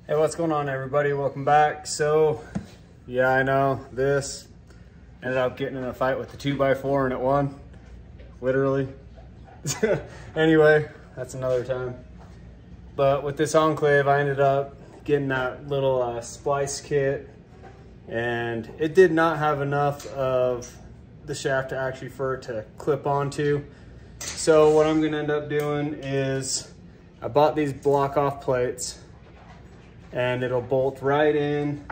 Hey, what's going on, everybody? Welcome back. So, yeah, I know this ended up getting in a fight with the 2x4 and it won, literally. Anyway, that's another time. But with this Enclave, I ended up getting that little splice kit, and it did not have enough of the shaft to actually for it to clip onto. So what I'm gonna end up doing is I bought these block off plates, and it'll bolt right in.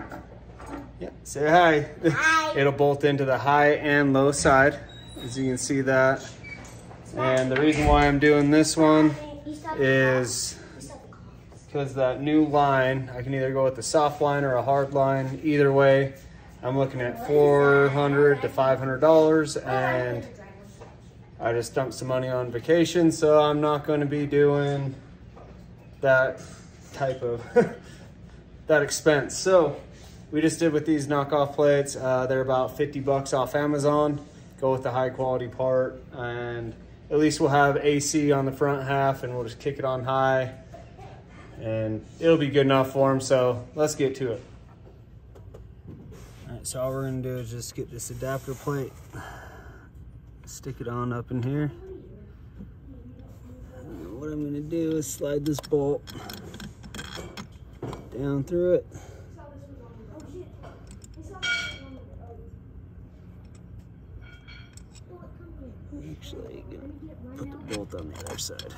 Yeah, say hi. Hi. It'll bolt into the high and low side, as you can see that. And the reason why I'm doing this one is because that new line, I can either go with the soft line or a hard line. Either way, I'm looking at $400 to $500, and I just dumped some money on vacation, so I'm not going to be doing that type of that expense. So we just did with these knockoff plates. They're about 50 bucks off Amazon. Go with the high quality part, and at least we'll have AC on the front half, and we'll just kick it on high, and it'll be good enough for them. So let's get to it. All right, so all we're gonna do is just get this adapter plate, stick it on up in here. And what I'm gonna do is slide this bolt down through it. Actually, gonna put the bolt on the other side.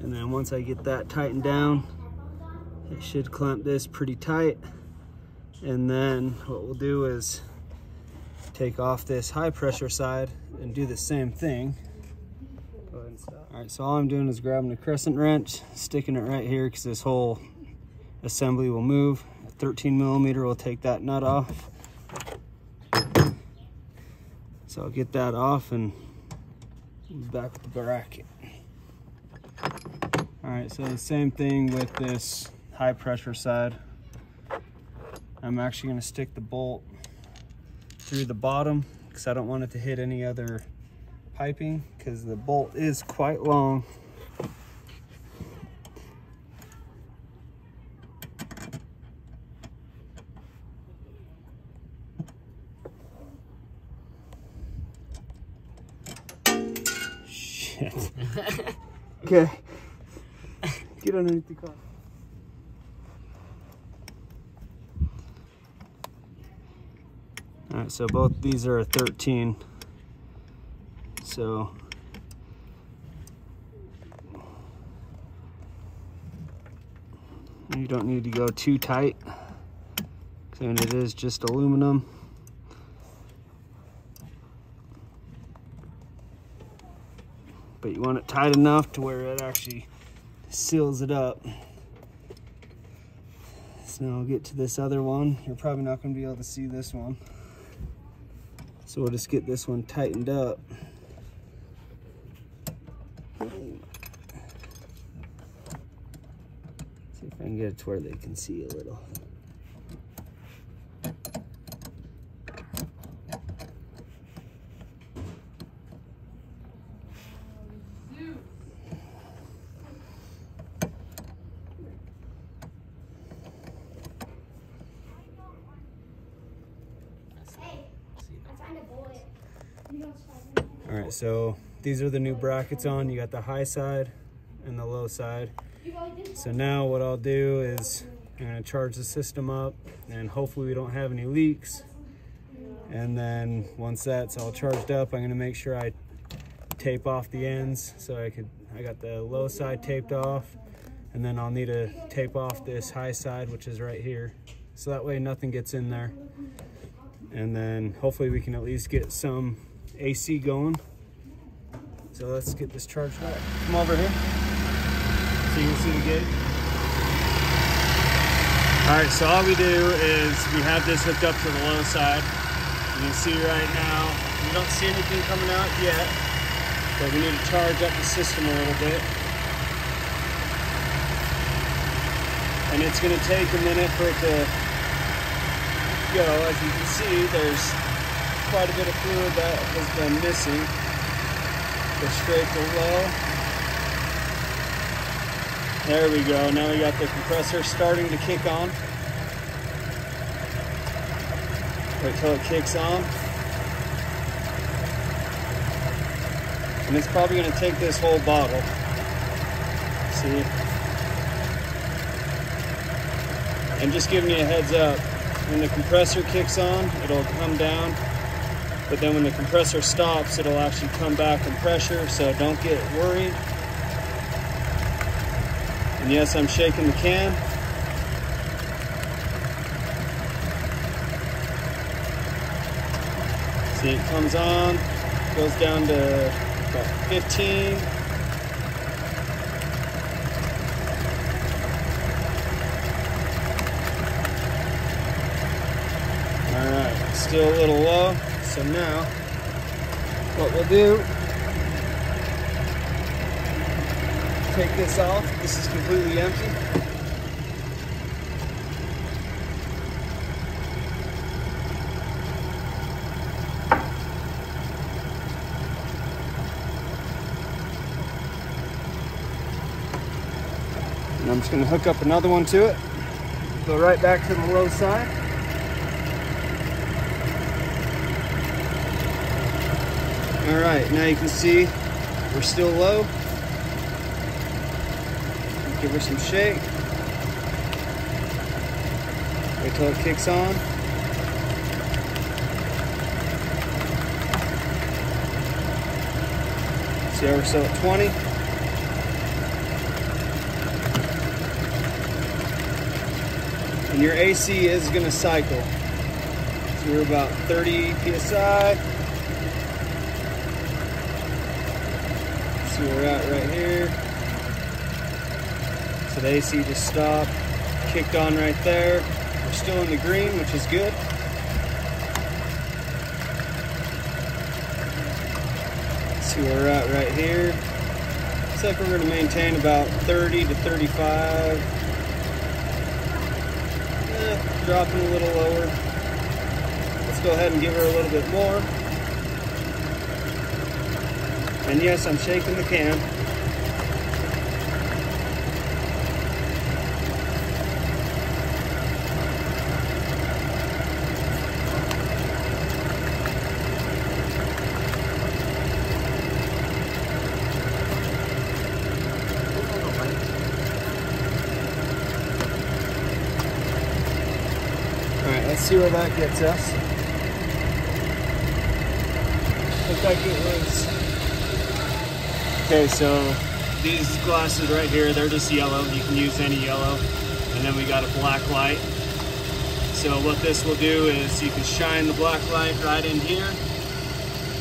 And then once I get that tightened down, it should clamp this pretty tight. And then what we'll do is take off this high pressure side and do the same thing. Go ahead and stop. All right, so all I'm doing is grabbing a crescent wrench, sticking it right here because this whole assembly will move. A 13 millimeter will take that nut off. So I'll get that off and back with the bracket. All right, so the same thing with this high pressure side. I'm actually gonna stick the bolt through the bottom because I don't want it to hit any other piping because the bolt is quite long. Shit. Okay. Get underneath the car. All right, so both these are a 13. So you don't need to go too tight, and it is just aluminum. But you want it tight enough to where it actually seals it up. So now I'll get to this other one. You're probably not going to be able to see this one. So we'll just get this one tightened up. See if I can get it to where they can see a little. All right, so these are the new brackets on. You got the high side and the low side. So now what I'll do is I'm gonna charge the system up, and hopefully we don't have any leaks. And then once that's all charged up, I'm gonna make sure I tape off the ends. So I got the low side taped off, and then I'll need to tape off this high side, which is right here. So that way nothing gets in there. And then hopefully we can at least get some AC going. So let's get this charged up. Come over here so you can see the gauge. All right, so all we do is we have this hooked up to the low side. You can see right now, we don't see anything coming out yet, but we need to charge up the system a little bit. And it's gonna take a minute for it to to go. As you can see, there's quite a bit of fluid that has been missing. Go straight to low. There we go. Now we got the compressor starting to kick on. Wait till it kicks on. And it's probably going to take this whole bottle. See? And just giving you a heads up, when the compressor kicks on, it'll come down. But then when the compressor stops, it'll actually come back in pressure, so don't get worried. And yes, I'm shaking the can. See, it comes on, goes down to about 15. All right, still a little low. So now, what we'll do, take this off. This is completely empty. And I'm just going to hook up another one to it. Go right back to the low side. All right, now you can see we're still low. Give her some shake. Wait till it kicks on. See how we're still at 20. And your AC is gonna cycle. So we're about 30 PSI. See where we're at right here. So the AC just stopped, kicked on right there. We're still in the green, which is good. See where we're at right here. Looks like we're going to maintain about 30 to 35. Dropping a little lower. Let's go ahead and give her a little bit more. And yes, I'm shaking the can. Alright, let's see where that gets us. Looks like it was... Okay, so these glasses right here, they're just yellow. You can use any yellow. And then we got a black light. So what this will do is you can shine the black light right in here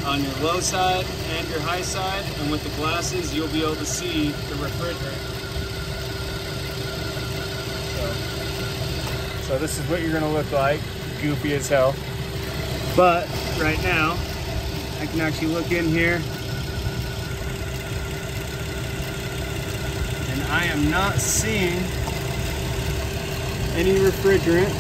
on your low side and your high side. And with the glasses, you'll be able to see the refrigerant. So this is what you're gonna look like, goofy as hell. But right now, I can actually look in here and I am not seeing any refrigerant.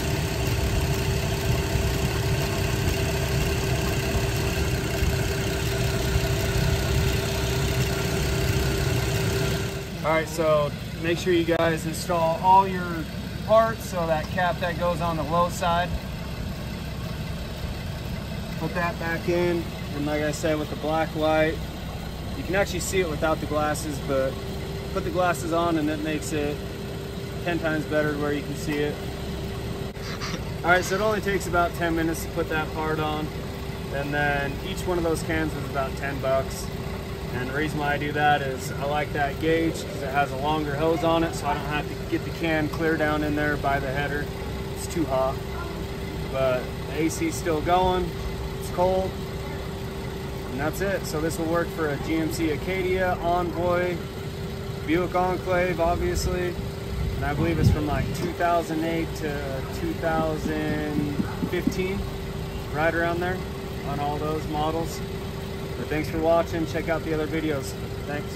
All right, so make sure you guys install all your parts, so that cap that goes on the low side, put that back in. And like I said, with the black light, you can actually see it without the glasses, but put the glasses on and it makes it 10 times better to where you can see it. All right, so it only takes about 10 minutes to put that part on, and then each one of those cans is about 10 bucks. And the reason why I do that is I like that gauge because it has a longer hose on it, so I don't have to get the can clear down in there by the header. It's too hot. But the AC's still going, it's cold, and that's it. So this will work for a GMC Acadia, Envoy, Buick Enclave, obviously. And I believe it's from like 2008 to 2015, right around there on all those models. But thanks for watching. Check out the other videos. Thanks.